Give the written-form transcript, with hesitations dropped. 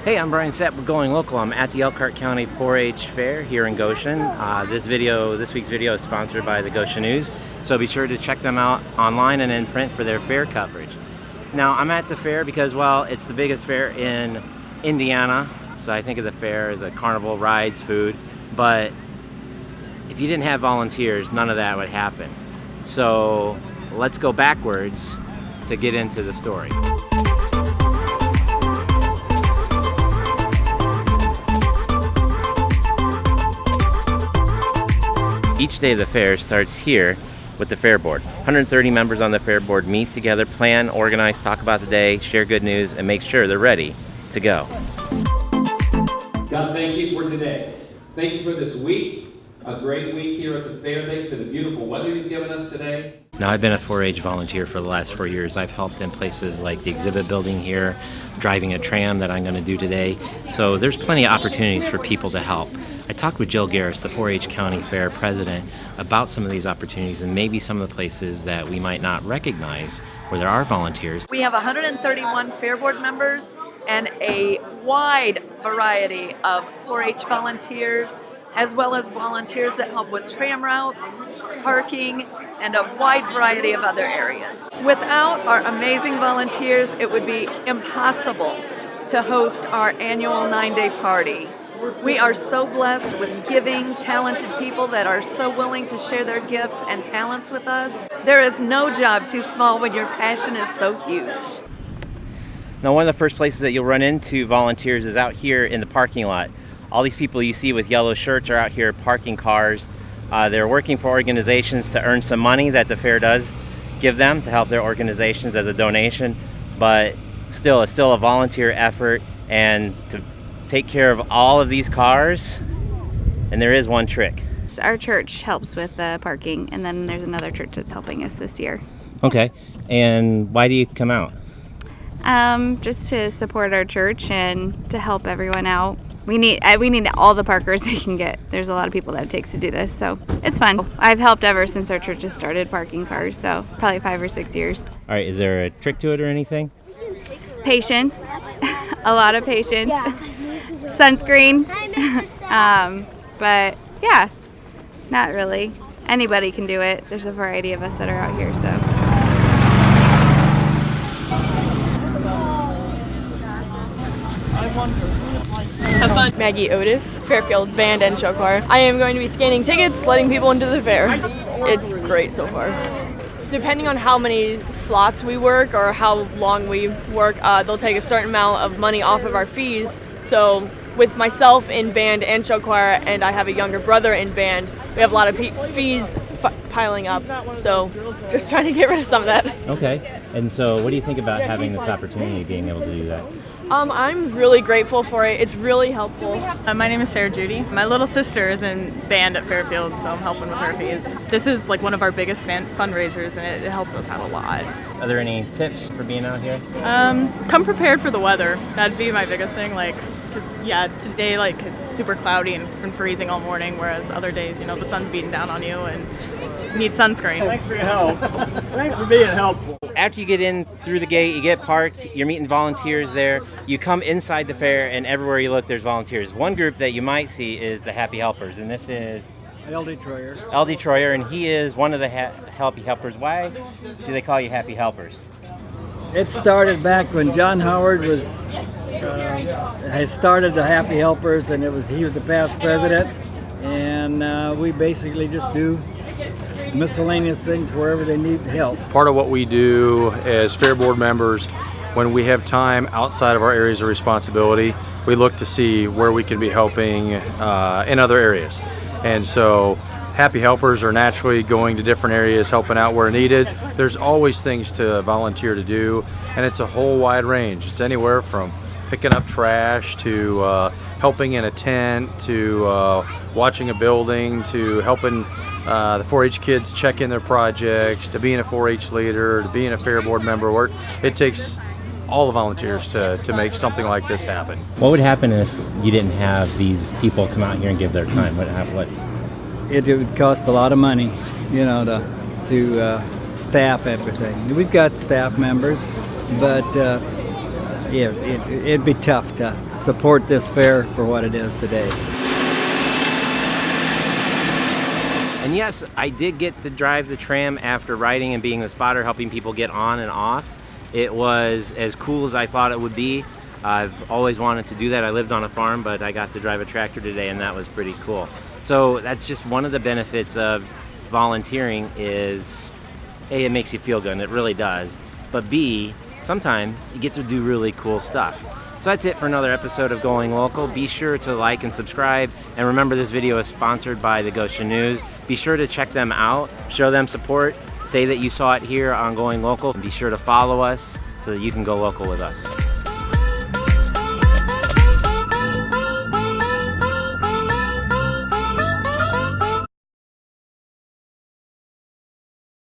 Hey, I'm Brian Sepp with Going Local. I'm at the Elkhart County 4-H Fair here in Goshen. This week's video is sponsored by the Goshen News, so be sure to check them out online and in print for their fair coverage. Now, I'm at the fair because, well, it's the biggest fair in Indiana, so I think of the fair as a carnival, rides, food, but if you didn't have volunteers, none of that would happen. So let's go backwards to get into the story. Each day of the fair starts here with the fair board. 130 members on the fair board meet together, plan, organize, talk about the day, share good news, and make sure they're ready to go. God, thank you for today. Thank you for this week, a great week here at the fair. Thank you for the beautiful weather you've given us today. Now, I've been a 4-H volunteer for the last 4 years. I've helped in places like the exhibit building here, driving a tram that I'm going to do today. So there's plenty of opportunities for people to help. I talked with Jill Garris, the 4-H County Fair President, about some of these opportunities and maybe some of the places that we might not recognize where there are volunteers. We have 131 Fair Board members and a wide variety of 4-H volunteers, as well as volunteers that help with tram routes, parking, and a wide variety of other areas. Without our amazing volunteers, it would be impossible to host our annual 9-day party. We are so blessed with giving, talented people that are so willing to share their gifts and talents with us. There is no job too small when your passion is so huge. Now, one of the first places that you'll run into volunteers is out here in the parking lot. All these people you see with yellow shirts are out here parking cars. They're working for organizations to earn some money that the fair does give them to help their organizations as a donation, but still, it's still a volunteer effort, and to take care of all of these cars, and there is one trick. Our church helps with the parking, and then there's another church that's helping us this year. Okay, and why do you come out? Just to support our church and to help everyone out. We need all the parkers we can get. There's a lot of people that it takes to do this, so it's fun. I've helped ever since our church has started parking cars, so probably 5 or 6 years. All right, is there a trick to it or anything? Patience, a lot of patience. Yeah. Sunscreen. But yeah, not really. Anybody can do it. There's a variety of us that are out here, so. Have fun. Maggie Otis, Fairfield Band and Show Choir. I am going to be scanning tickets, letting people into the fair. It's great so far. Depending on how many slots we work or how long we work, they'll take a certain amount of money off of our fees. So with myself in band and show choir, and I have a younger brother in band, we have a lot of fees piling up. So just trying to get rid of some of that. Okay, and so what do you think about having this opportunity, being able to do that? I'm really grateful for it. It's really helpful. My name is Sarah Judy. My little sister is in band at Fairfield, so I'm helping with her fees. This is like one of our biggest fundraisers, and it helps us out a lot. Are there any tips for being out here? Come prepared for the weather. That'd be my biggest thing. Because today it's super cloudy and it's been freezing all morning, whereas other days, the sun's beating down on you and you need sunscreen. Thanks for your help. Thanks for being helpful. After you get in through the gate, you get parked, you're meeting volunteers there. You come inside the fair, and everywhere you look, there's volunteers. One group that you might see is the Happy Helpers, and this is L.D. Troyer. L.D. Troyer, and he is one of the Happy Helpers. Why do they call you Happy Helpers? It started back when John Howard has started the Happy Helpers, and he was the past president, and we basically just do miscellaneous things wherever they need help. Part of what we do as Fair Board members, when we have time outside of our areas of responsibility, we look to see where we can be helping in other areas. And so Happy Helpers are naturally going to different areas, helping out where needed. There's always things to volunteer to do, and it's a whole wide range. It's anywhere from picking up trash to helping in a tent to watching a building to helping the 4-H kids check in their projects, to being a 4-H leader, to being a Fair Board member. It takes all the volunteers to make something like this happen. What would happen if you didn't have these people come out here and give their time? What? It would cost a lot of money, to staff everything. We've got staff members, but yeah, it'd be tough to support this fair for what it is today. And yes, I did get to drive the tram after riding and being the spotter, helping people get on and off. It was as cool as I thought it would be. I've always wanted to do that. I lived on a farm, but I got to drive a tractor today, and that was pretty cool. So that's just one of the benefits of volunteering is, A, it makes you feel good, and it really does. But B, sometimes you get to do really cool stuff. So that's it for another episode of Going Local. Be sure to like and subscribe. And remember, this video is sponsored by the Goshen News. Be sure to check them out, show them support, say that you saw it here on Going Local, and be sure to follow us so that you can go local with us.